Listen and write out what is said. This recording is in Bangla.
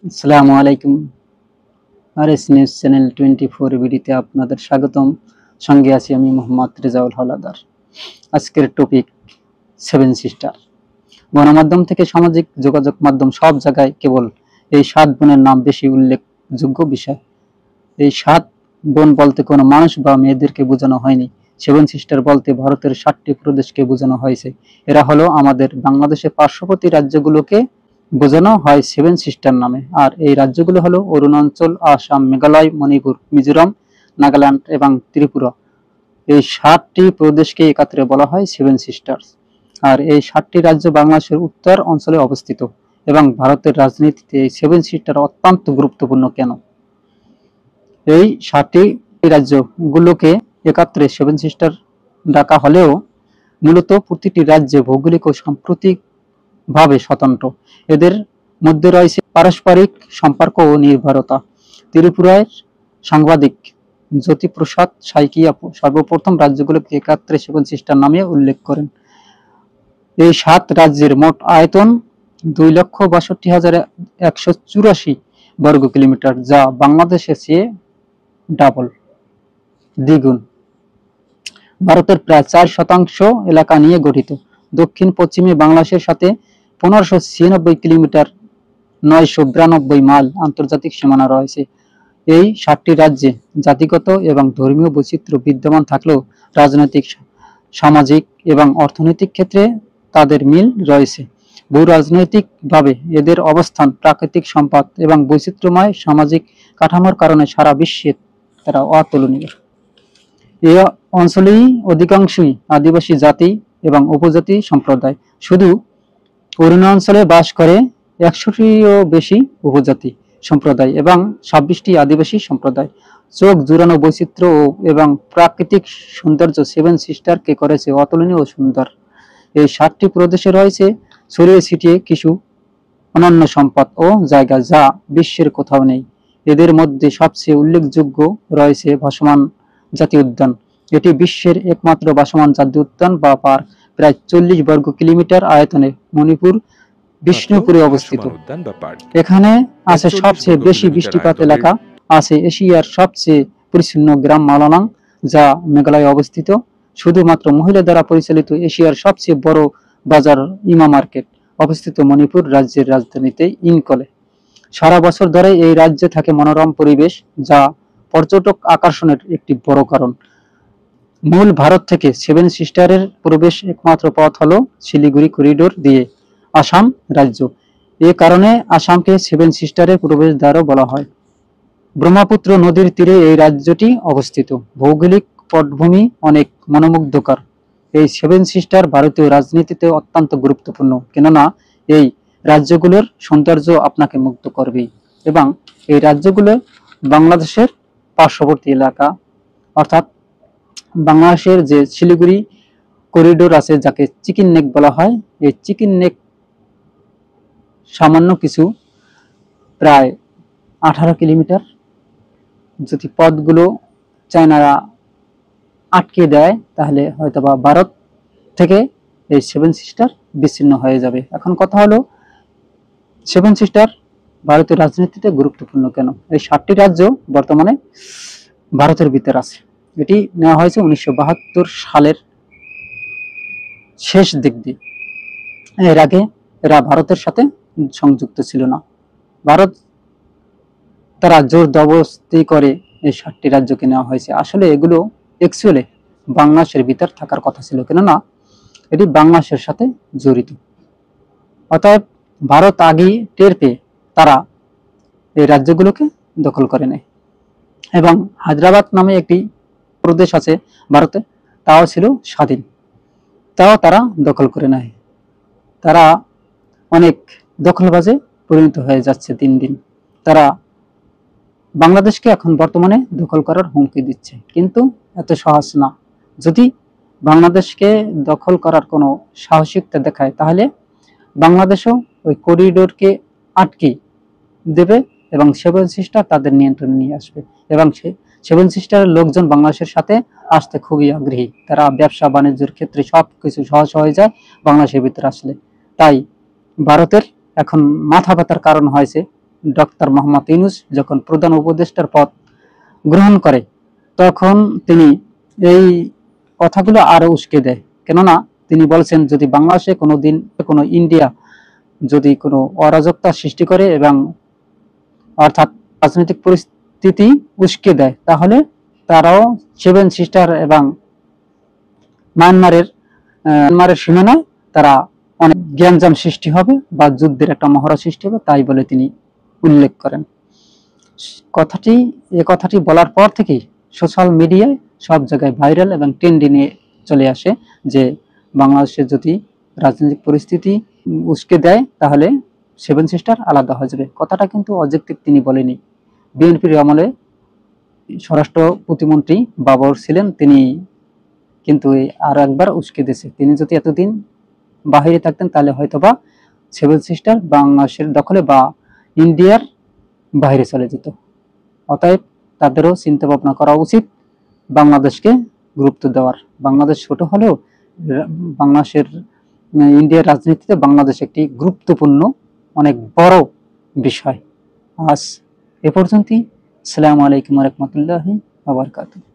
আসসালামু আলাইকুম। আরএস নিউজ চ্যানেল 24 বিডিতে আপনাদের স্বাগতম। সঙ্গে আছি আমি মোহাম্মদ রেজাউল হলাদার। আজকের টপিক সেভেন সিস্টার। গণমাধ্যম থেকে সামাজিক যোগাযোগ মাধ্যম সব জায়গায় কেবল এই 7 বোনের নাম বেশি উল্লেখযোগ্য বিষয়। এই 7 বোন বলতে কোনো মানুষ বা মেয়েদেরকে বোঝানো হয়নি। সেভেন সিস্টার বলতে ভারতের 7টি প্রদেশকে বোঝানো হয়েছে। এরা হলো আমাদের বাংলাদেশের পার্শ্ববর্তী রাজ্যগুলোকে বোঝানো হয় সেভেন সিস্টার নামে। আর এই রাজ্যগুলো হলো অরুণাচল, আসাম, মেঘালয়, মণিপুর, মিজোরাম, নাগাল্যান্ড এবং ত্রিপুরা। এই 7টি প্রদেশকে একত্রে বলা হয় সেভেন সিস্টার্স। আর এই 7টি রাজ্য বাংলাদেশের উত্তর অঞ্চলে অবস্থিত। এবং ভারতের রাজনীতিতে এই সেভেন সিস্টার অত্যন্ত গুরুত্বপূর্ণ কেন? এই 7টি রাজ্যগুলোকে একত্রে সেভেন সিস্টার ডাকা হলেও মূলত প্রতিটি রাজ্যে ভৌগোলিক ও সাম্প্রতিক ভাবে স্বতন্ত্র। এদের মধ্যে রয়েছে পারস্পরিক সম্পর্ক ও নির্ভরতা। ত্রিপুরার সাংবাদিক জ্যোতিপ্রসাদ সাইকিয়া সর্বপ্রথম রাজ্যগুলোকে একত্রে সেভেন সিস্টার নামে উল্লেখ করেন। এই 7 রাজ্যের মোট আয়তন 2,62,184 বর্গ কিলোমিটার, যা বাংলাদেশের চেয়ে দ্বিগুণ। ভারতের প্রায় 4% এলাকা নিয়ে গঠিত। দক্ষিণ পশ্চিমে বাংলাদেশের সাথে 1596 কিলোমিটার 992 মাইল আন্তর্জাতিক সীমানা রয়েছে। এই 7টি রাজ্যে জাতিগত এবং ধর্মীয় বৈচিত্র্য বিদ্যমান থাকলেও রাজনৈতিক, সামাজিক এবং অর্থনৈতিক ক্ষেত্রে তাদের মিল রয়েছে। ভূ-রাজনৈতিকভাবে এদের অবস্থান, প্রাকৃতিক সম্পদ এবং বৈচিত্র্যময় সামাজিক কাঠামোর কারণে সারা বিশ্বে তারা অতুলনীয়। এই অঞ্চলেই অধিকাংশই আদিবাসী জাতি এবং উপজাতি সম্প্রদায়। শুধু অরুণাচলে বাস করে 100টিরও বেশি উপজাতি সম্প্রদায় এবং 26টি আদিবাসী সম্প্রদায়। চোখ জুড়ানো বৈচিত্র্য এবং প্রাকৃতিক সৌন্দর্য সেভেন সিস্টারকে করেছে অতুলনীয় ও সুন্দর। এই 7টি প্রদেশে রয়েছে ছড়িয়ে ছিটিয়ে কিছু অনন্য সম্পদ ও জায়গা যা বিশ্বের কোথাও নেই। এদের মধ্যে সবচেয়ে উল্লেখযোগ্য রয়েছে ভাসমান জাতীয় উদ্যান। এটি বিশ্বের একমাত্র ভাসমান জাতীয় উদ্যান বা পার্ক। প্রায় 40 বর্গ কিলোমিটার আয়তনে মণিপুর বিষ্ণুপুরে অবস্থিত। এখানে আছে সবচেয়ে বেশি বৃষ্টিপাত এলাকা, আছে এশিয়ার সবচেয়ে পরিচ্ছন্ন গ্রাম মালানাং, যা মেঘালয়ে অবস্থিত। শুধুমাত্র মহিলা দ্বারা পরিচালিত এশিয়ার সবচেয়ে বড় বাজার ইমা মার্কেট অবস্থিত মণিপুর রাজ্যের রাজধানীতে ইনকলে। সারা বছর ধরে এই রাজ্যে থাকে মনোরম পরিবেশ, যা পর্যটক আকর্ষণের একটি বড় কারণ। মূল ভারত থেকে সেভেন সিস্টারের প্রবেশ একমাত্র পথ হলো শিলিগুড়ি করিডোর দিয়ে আসাম রাজ্য। এ কারণে আসামকে সেভেন সিস্টারের প্রবেশদ্বারও বলা হয়। ব্রহ্মপুত্র নদীর তীরে এই রাজ্যটি অবস্থিত। ভৌগোলিক পটভূমি অনেক মনোমুগ্ধকর। এই সেভেন সিস্টার ভারতীয় রাজনীতিতে অত্যন্ত গুরুত্বপূর্ণ, কেননা এই রাজ্যগুলোর সৌন্দর্য আপনাকে মুগ্ধ করবেই। এবং এই রাজ্যগুলো বাংলাদেশের পার্শ্ববর্তী এলাকা, অর্থাৎ বাংলাদেশের যে শিলিগুড়ি করিডোর আছে, যাকে চিকেন নেক বলা হয়, এই চিকেন নেক সামান্য কিছু প্রায় 18 কিলোমিটার যদি পথগুলো চায়নারা আটকে দেয়, তাহলে হয়তোবা ভারত থেকে এই সেভেন সিস্টার বিচ্ছিন্ন হয়ে যাবে। এখন কথা হলো, সেভেন সিস্টার ভারতের রাজনীতিতে গুরুত্বপূর্ণ কেন? এই 7টি রাজ্য বর্তমানে ভারতের ভিতর আছে। এটি নেওয়া হয়েছে 1972 সালের শেষ দিক দিয়ে। এর আগে এরা ভারতের সাথে সংযুক্ত ছিল না। ভারত তারা জোর জবরদস্তি করে এই 7টি রাজ্যকে নেওয়া হয়েছে। আসলে এগুলো অ্যাকচুয়ালি বাংলাদেশের ভিতর থাকার কথা ছিল, কেননা এটি বাংলাদেশের সাথে জড়িত। অতএব ভারত আগেই টের পেয়ে তারা এই রাজ্যগুলোকে দখল করে নেয়। এবং হায়দ্রাবাদ নামে একটি প্রদেশ আছে ভারতে, তাও ছিল স্বাধীন, তাও তারা দখল করে নেয়। তারা অনেক দখলবাজে পরিণত হয়ে যাচ্ছে দিন দিন। তারা বাংলাদেশকে এখন বর্তমানে দখল করার হুমকি দিচ্ছে, কিন্তু এত সহজ না। যদি বাংলাদেশকে দখল করার কোনো সাহসিকতা দেখায়, তাহলে বাংলাদেশও ওই করিডোরকে আটকে দেবে এবং সেভেন সিস্টার তাদের নিয়ন্ত্রণে নিয়ে আসবে। এবং সেভেন সিস্টারের লোকজন বাংলাদেশের সাথে আসতে খুবই আগ্রহী। তারা ব্যবসা বাণিজ্যের ক্ষেত্রে সবকিছু সহজ হয়ে যায় বাংলাদেশের ভিতরে আসলে। তাই ভারতের এখন মাথা ব্যথার কারণ হয়েছে ডক্টর মোহাম্মদ ইউনূস যখন প্রধান উপদেষ্টার পদ গ্রহণ করে, তখন তিনি এই কথাগুলো আরো উস্কে দেয়। কেননা তিনি বলছেন, যদি বাংলাদেশে কোনোদিন কোনো ইন্ডিয়া যদি কোনো অরাজকতা সৃষ্টি করে এবং অর্থাৎ রাজনৈতিক পরিস্থিতি উস্কে দেয়, তাহলে তারাও সেভেন সিস্টার এবং মায়ানমারের সীমানায় তারা অনেক জ্ঞানজাম সৃষ্টি হবে বা যুদ্ধের একটা মহড়া সৃষ্টি হবে, তাই বলে তিনি উল্লেখ করেন। কথাটি বলার পর থেকেই সোশ্যাল মিডিয়ায় সব জায়গায় ভাইরাল এবং ট্রেন্ডিংয়ে চলে আসে যে বাংলাদেশের যদি রাজনৈতিক পরিস্থিতি উস্কে দেয় তাহলে সেভেন সিস্টার আলাদা হয়ে যাবে। কথাটা কিন্তু অবজেক্টিভ তিনি বলেনি। বিএনপির আমলে স্বরাষ্ট্র প্রতিমন্ত্রী বাবর ছিলেন, তিনি কিন্তু আরো একবার উস্কে দিয়েছে। তিনি যদি এতদিন বাহিরে থাকতেন তাহলে হয়তোবা সেভেন সিস্টার বাংলাদেশের দখলে বা ইন্ডিয়ার বাইরে চলে যেত। অতএব তাদেরও চিন্তা ভাবনা করা উচিত বাংলাদেশকে গুরুত্ব দেওয়ার। বাংলাদেশ ছোট হলেও বাংলাদেশের ইন্ডিয়ার রাজনীতিতে বাংলাদেশ একটি গুরুত্বপূর্ণ অনেক বড় বিষয়। আজ এ পর্যন্তই। আসসালামু আলাইকুম ওয়া রাহমাতুল্লাহি ওয়া বারাকাতুহু।